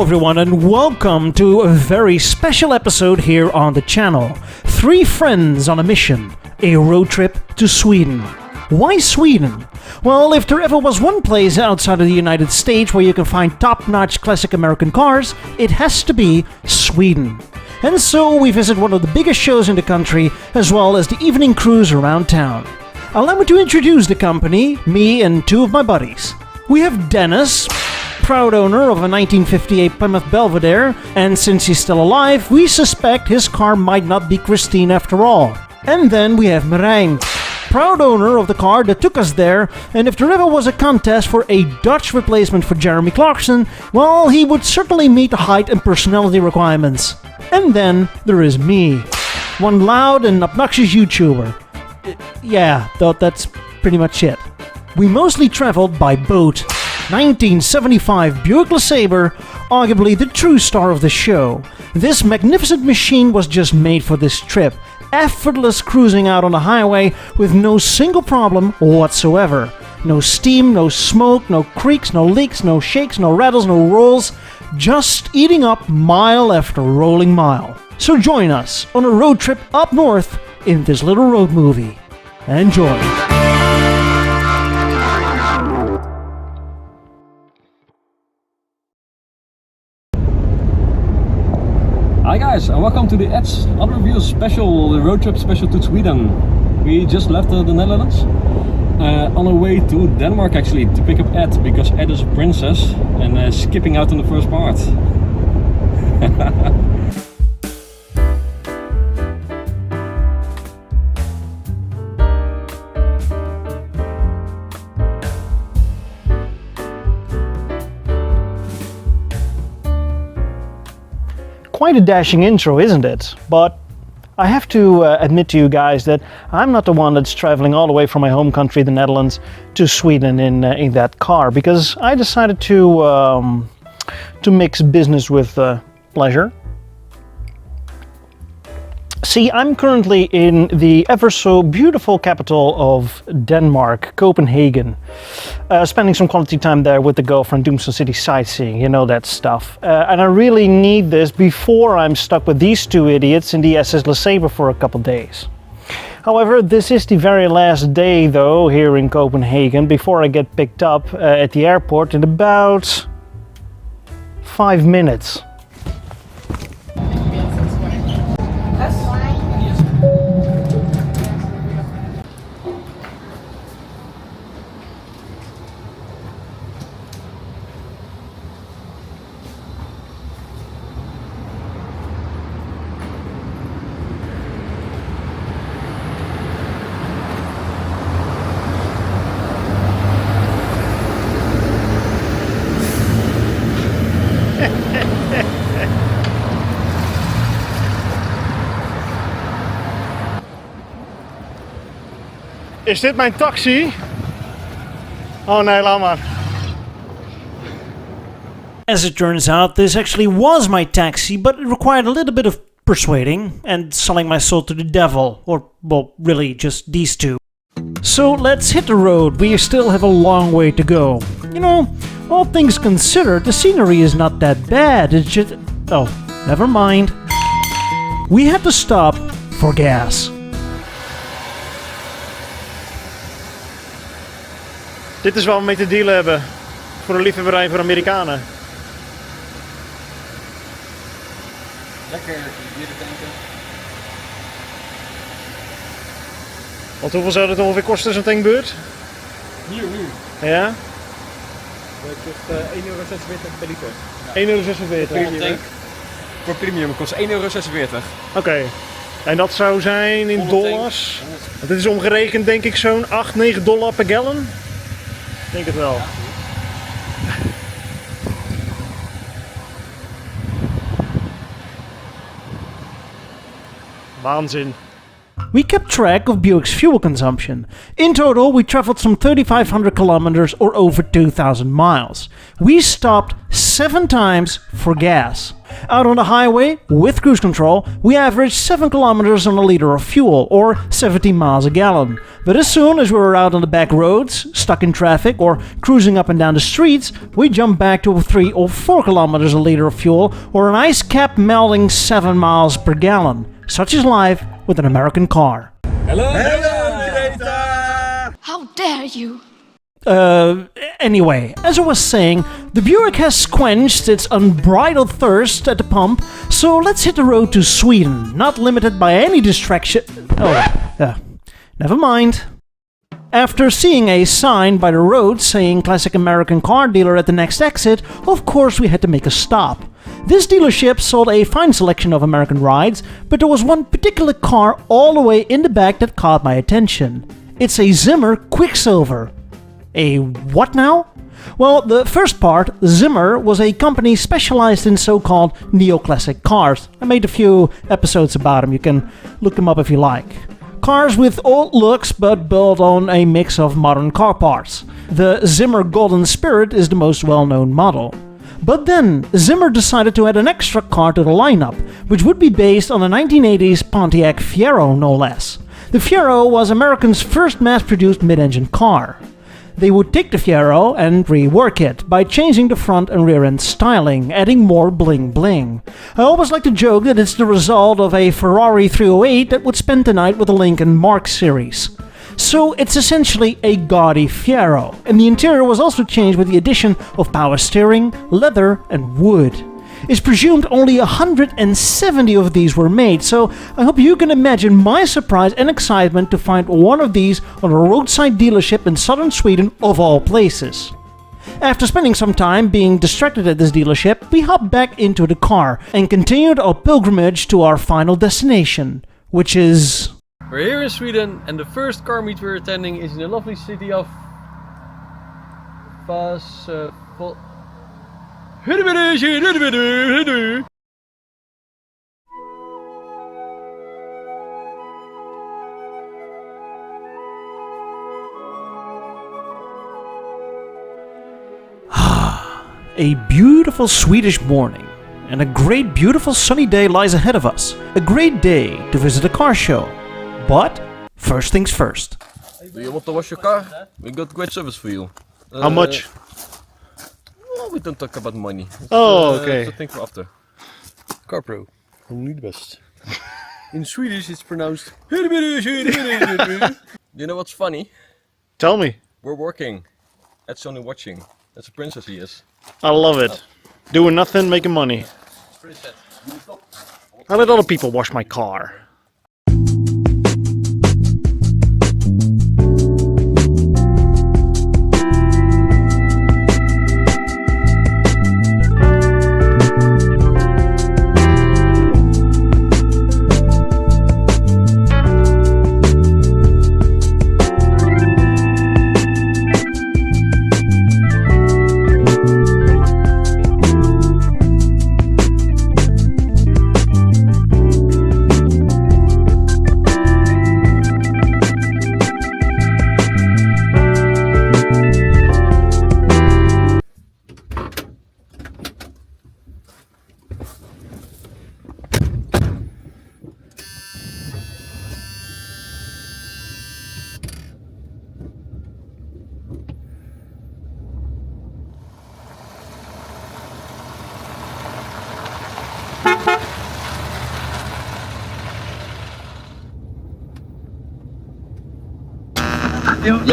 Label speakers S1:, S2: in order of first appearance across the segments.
S1: everyone, and welcome to a very special episode here on the channel. Three friends on a mission, a road trip to Sweden. Why Sweden? Well, if there ever was one place outside of the United States where you can find top-notch classic American cars, it has to be Sweden. And so we visit one of the biggest shows in the country, as well as the evening cruise around town. Allow me to introduce the company, me and two of my buddies. We have Dennis, proud owner of a 1958 Plymouth Belvedere, and since he's still alive, we suspect his car might not be Christine after all. And then we have Marijn, proud owner of the car that took us there, and if there ever was a contest for a Dutch replacement for Jeremy Clarkson, well, he would certainly meet the height and personality requirements. And then there is me, one loud and obnoxious YouTuber. Yeah, that's pretty much it. We mostly traveled by boat. 1975 Buick LeSabre, arguably the true star of the show. This magnificent machine was just made for this trip. Effortless cruising out on the highway with no single problem whatsoever. No steam, no smoke, no creaks, no leaks, no shakes, no rattles, no rolls. Just eating up mile after rolling mile. So join us on a road trip up north in this little road movie. Enjoy!
S2: Hi guys, and welcome to the Ed's Other Reviews special, the road trip special to Sweden. We just left the Netherlands on our way to Denmark actually to pick up Ed, because Ed is a princess and skipping out in the first part.
S1: Quite a dashing intro, isn't it? But I have to admit to you guys that I'm not the one that's traveling all the way from my home country, the Netherlands, to Sweden in that car, because I decided to mix business with pleasure. See, I'm currently in the ever so beautiful capital of Denmark, Copenhagen. Spending some quality time there with the girlfriend, doing some city sightseeing, you know, that stuff. And I really need this before I'm stuck with these two idiots in the SS LeSabre for a couple days. However, this is the very last day though here in Copenhagen before I get picked up at the airport in about 5 minutes.
S3: Is dit mijn taxi? Oh nee, laat maar.
S1: As it turns out, this actually was my taxi, but it required a little bit of persuading and selling my soul to the devil, or, well, really just these two. So let's hit the road. We still have a long way to go. You know, all things considered, the scenery is not that bad. It's just... oh, never mind. We had to stop for gas.
S3: Dit is wat we mee te dealen hebben. Voor een liefhebberij voor Amerikanen.
S2: Lekker bier tanken.
S3: Want hoeveel zou dat ongeveer kosten, zo'n tankbeurt?
S2: Nieuw.
S3: Ja?
S2: Dat kost €1,46 per liter.
S3: €1,46.
S2: Tank voor premium kost €1,46.
S3: Oké. En dat zou zijn in dollars? Want dit is omgerekend denk ik zo'n $8-9 per gallon. Ik denk het wel. Waanzin.
S1: We kept track of Buick's fuel consumption. In total, we traveled some 3,500 kilometers or over 2,000 miles. We stopped 7 times for gas. Out on the highway, with cruise control, we averaged 7 kilometers on a liter of fuel, or 17 miles a gallon. But as soon as we were out on the back roads, stuck in traffic, or cruising up and down the streets, we jumped back to 3 or 4 kilometers a liter of fuel, or an ice cap melting 7 miles per gallon. Such is life with an American car.
S2: Hello!
S4: How dare you!
S1: Anyway, as I was saying, the Buick has quenched its unbridled thirst at the pump, so let's hit the road to Sweden, not limited by any distraction. Never mind. After seeing a sign by the road saying Classic American Car Dealer at the next exit, of course we had to make a stop. This dealership sold a fine selection of American rides, but there was one particular car all the way in the back that caught my attention. It's a Zimmer Quicksilver. A what now? Well, the first part, Zimmer, was a company specialized in so-called neoclassic cars. I made a few episodes about them, you can look them up if you like. Cars with old looks but built on a mix of modern car parts. The Zimmer Golden Spirit is the most well-known model. But then, Zimmer decided to add an extra car to the lineup, which would be based on a 1980s Pontiac Fiero, no less. The Fiero was America's first mass-produced mid-engine car. They would take the Fiero and rework it by changing the front and rear end styling, adding more bling bling. I always like to joke that it's the result of a Ferrari 308 that would spend the night with the Lincoln Mark series. So it's essentially a gaudy Fiero, and the interior was also changed with the addition of power steering, leather and wood. It's presumed only 170 of these were made, so I hope you can imagine my surprise and excitement to find one of these on a roadside dealership in southern Sweden of all places. After spending some time being distracted at this dealership, we hopped back into the car and continued our pilgrimage to our final destination, which is...
S2: We're here in Sweden, and the first car meet we're attending is in the lovely city of
S1: A beautiful Swedish morning, and a great beautiful sunny day lies ahead of us. A great day to visit a car show. But first things first.
S2: Do you want to wash your car? We got great service for you.
S3: How much?
S2: Well, we don't talk about money.
S3: Oh, okay.
S2: It's a thing for after. CarPro, only the best. In Swedish it's pronounced. You know what's funny?
S3: Tell me.
S2: We're working. Ed's only watching. That's a princess he is.
S3: I love it. Doing nothing, making money.
S2: It's pretty sad.
S3: I let other people wash my car.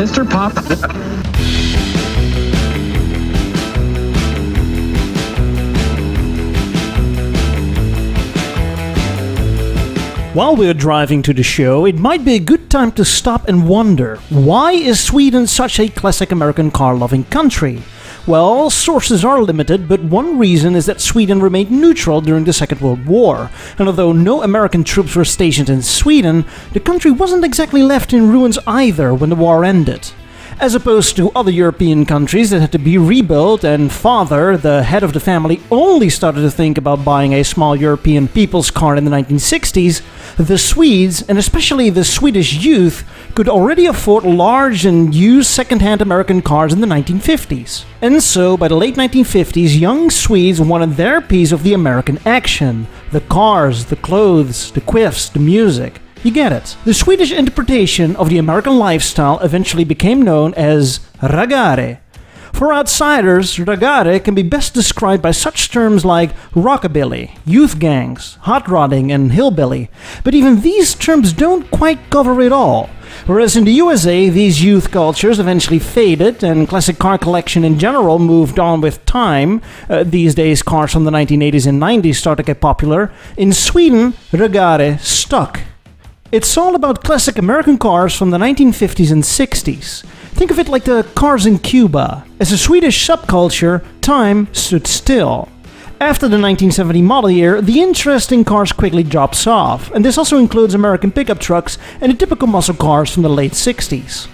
S5: Mr. Pop.
S1: While we're driving to the show, it might be a good time to stop and wonder, why is Sweden such a classic American car-loving country? Well, sources are limited, but one reason is that Sweden remained neutral during the Second World War, and although no American troops were stationed in Sweden, the country wasn't exactly left in ruins either when the war ended. as opposed to other European countries that had to be rebuilt, and father, the head of the family, only started to think about buying a small European people's car in the 1960s, the Swedes, and especially the Swedish youth, could already afford large and used second-hand American cars in the 1950s. And so, by the late 1950s, young Swedes wanted their piece of the American action. The cars, the clothes, the quiffs, the music. You get it. The Swedish interpretation of the American lifestyle eventually became known as raggare. For outsiders, raggare can be best described by such terms like rockabilly, youth gangs, hot rodding, and hillbilly. But even these terms don't quite cover it all. Whereas in the USA, these youth cultures eventually faded, and classic car collection in general moved on with time. These days, cars from the 1980s and 90s start to get popular. In Sweden, raggare stuck. It's all about classic American cars from the 1950s and 60s. Think of it like the cars in Cuba. As a Swedish subculture, time stood still. After the 1970 model year, the interest in cars quickly drops off, and this also includes American pickup trucks and the typical muscle cars from the late 60s.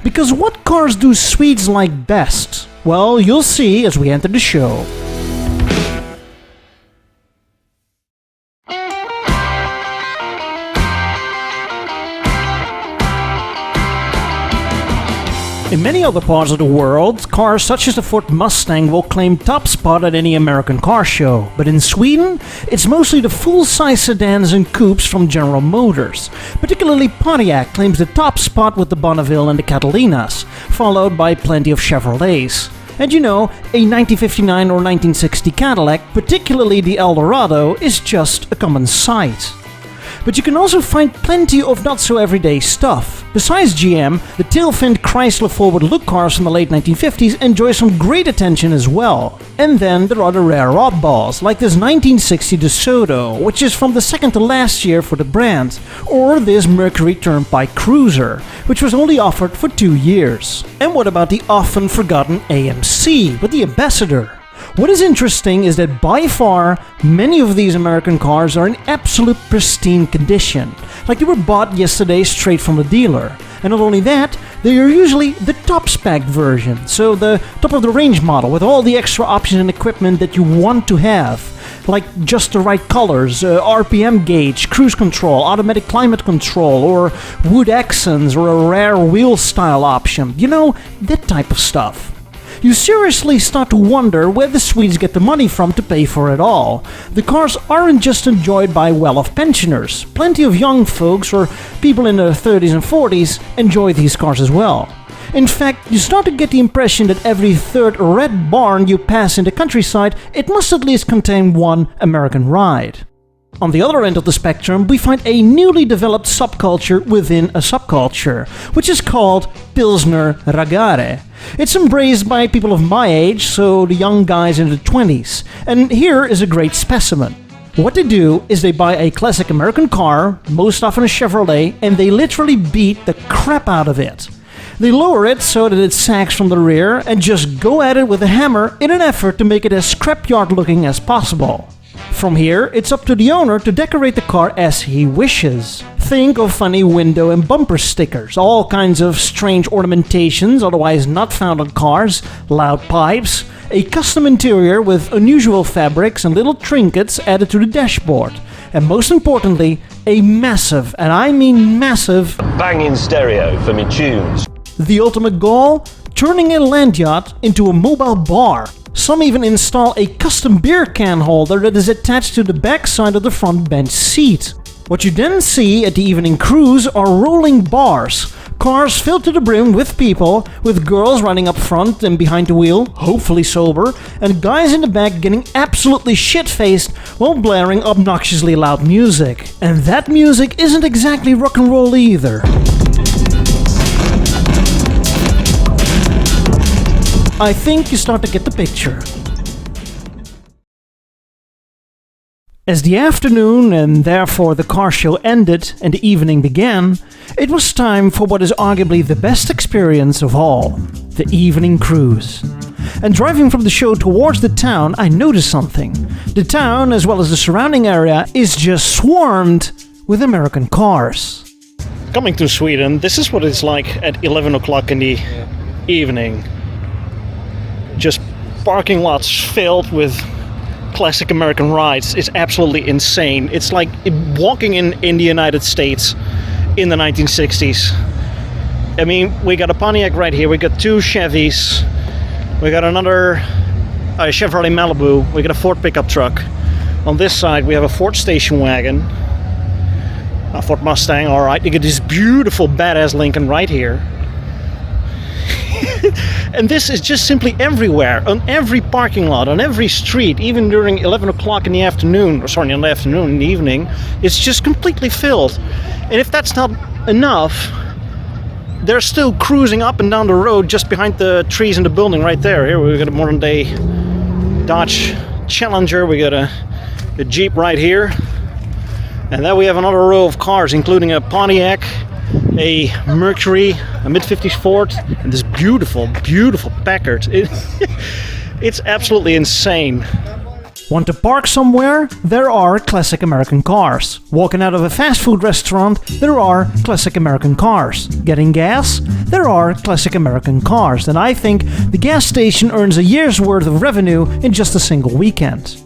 S1: Because what cars do Swedes like best? Well, you'll see as we enter the show. In many other parts of the world, cars such as the Ford Mustang will claim top spot at any American car show. But in Sweden, it's mostly the full-size sedans and coupes from General Motors. Particularly Pontiac claims the top spot with the Bonneville and the Catalinas, followed by plenty of Chevrolets. And you know, a 1959 or 1960 Cadillac, particularly the Eldorado, is just a common sight. But you can also find plenty of not-so-everyday stuff. Besides GM, the tail-finned Chrysler forward-look cars from the late 1950s enjoy some great attention as well. And then there are the rare oddballs, like this 1960 DeSoto, which is from the second to last year for the brand, or this Mercury Turnpike Cruiser, which was only offered for 2 years. And what about the often forgotten AMC with the Ambassador? What is interesting is that by far, many of these American cars are in absolute pristine condition, like they were bought yesterday straight from the dealer. And not only that, they are usually the top spec version, so the top of the range model with all the extra options and equipment that you want to have, like just the right colors, RPM gauge, cruise control, automatic climate control, or wood accents, or a rare wheel style option, you know, that type of stuff. You seriously start to wonder where the Swedes get the money from to pay for it all. The cars aren't just enjoyed by well-off pensioners. Plenty of young folks or people in their 30s and 40s enjoy these cars as well. In fact, you start to get the impression that every third red barn you pass in the countryside, it must at least contain one American ride. On the other end of the spectrum, we find a newly developed subculture within a subculture, which is called Pilsner Raggare. It's embraced by people of my age, so the young guys in the 20s, and here is a great specimen. What they do is they buy a classic American car, most often a Chevrolet, and they literally beat the crap out of it. They lower it so that it sags from the rear and just go at it with a hammer in an effort to make it as scrapyard looking as possible. From here, it's up to the owner to decorate the car as he wishes. Think of funny window and bumper stickers, all kinds of strange ornamentations otherwise not found on cars, loud pipes, a custom interior with unusual fabrics and little trinkets added to the dashboard, and most importantly, a massive, and I mean massive,
S4: banging stereo for me tunes.
S1: The ultimate goal? Turning a land yacht into a mobile bar. Some even install a custom beer can holder that is attached to the back side of the front bench seat. What you then see at the evening cruise are rolling bars. Cars filled to the brim with people, with girls running up front and behind the wheel, hopefully sober, and guys in the back getting absolutely shit-faced while blaring obnoxiously loud music. And that music isn't exactly rock and roll either. I think you start to get the picture. As the afternoon and therefore the car show ended and the evening began, it was time for what is arguably the best experience of all, the evening cruise. And driving from the show towards the town, I noticed something. The town, as well as the surrounding area, is just swarmed with American cars.
S3: Coming to Sweden, this is what it's like at 11 o'clock in the evening. Just parking lots filled with classic American rides is absolutely insane. It's like walking in the United States in the 1960s. I mean, we got a Pontiac right here, we got two Chevys, we got another Chevrolet Malibu, we got a Ford pickup truck. On this side we have a Ford station wagon, a Ford Mustang, alright. You get this beautiful badass Lincoln right here. And this is just simply everywhere, on every parking lot, on every street, even during 11 o'clock in the afternoon, or sorry, not in the afternoon, in the evening, it's just completely filled. And if that's not enough, they're still cruising up and down the road just behind the trees in the building right there. Here we got a modern day Dodge Challenger, we got a Jeep right here. And then we have another row of cars, including a Pontiac, a Mercury, a mid-50s Ford, and this beautiful, beautiful Packard. It's absolutely insane.
S1: Want to park somewhere? There are classic American cars. Walking out of a fast food restaurant? There are classic American cars. Getting gas? There are classic American cars. And I think the gas station earns a year's worth of revenue in just a single weekend.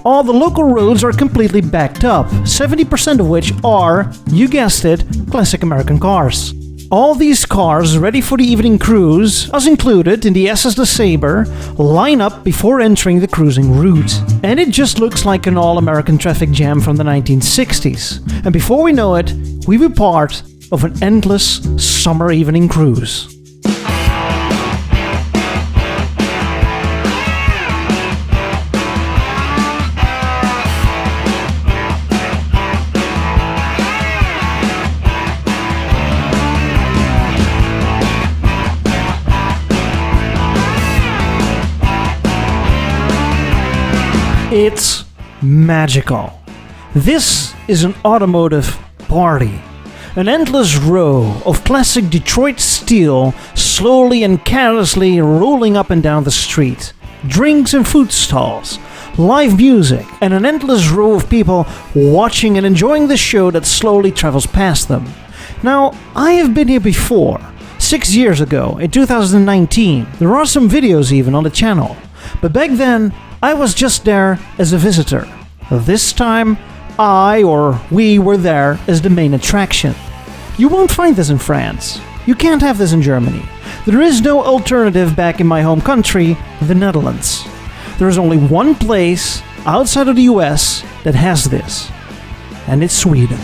S1: All the local roads are completely backed up, 70% of which are, you guessed it, classic American cars. All these cars ready for the evening cruise, us included in the SS LeSabre, line up before entering the cruising route. And it just looks like an all-American traffic jam from the 1960s. And before we know it, we were part of an endless summer evening cruise. It's magical. This is an automotive party. An endless row of classic Detroit steel slowly and carelessly rolling up and down the street. Drinks and food stalls, live music, and an endless row of people watching and enjoying the show that slowly travels past them. Now, I have been here before. 6 years ago, in 2019. There are some videos even on the channel. But back then, I was just there as a visitor. This time, we were there as the main attraction. You won't find this in France. You can't have this in Germany. There is no alternative back in my home country, the Netherlands. There is only one place outside of the US that has this, and it's Sweden.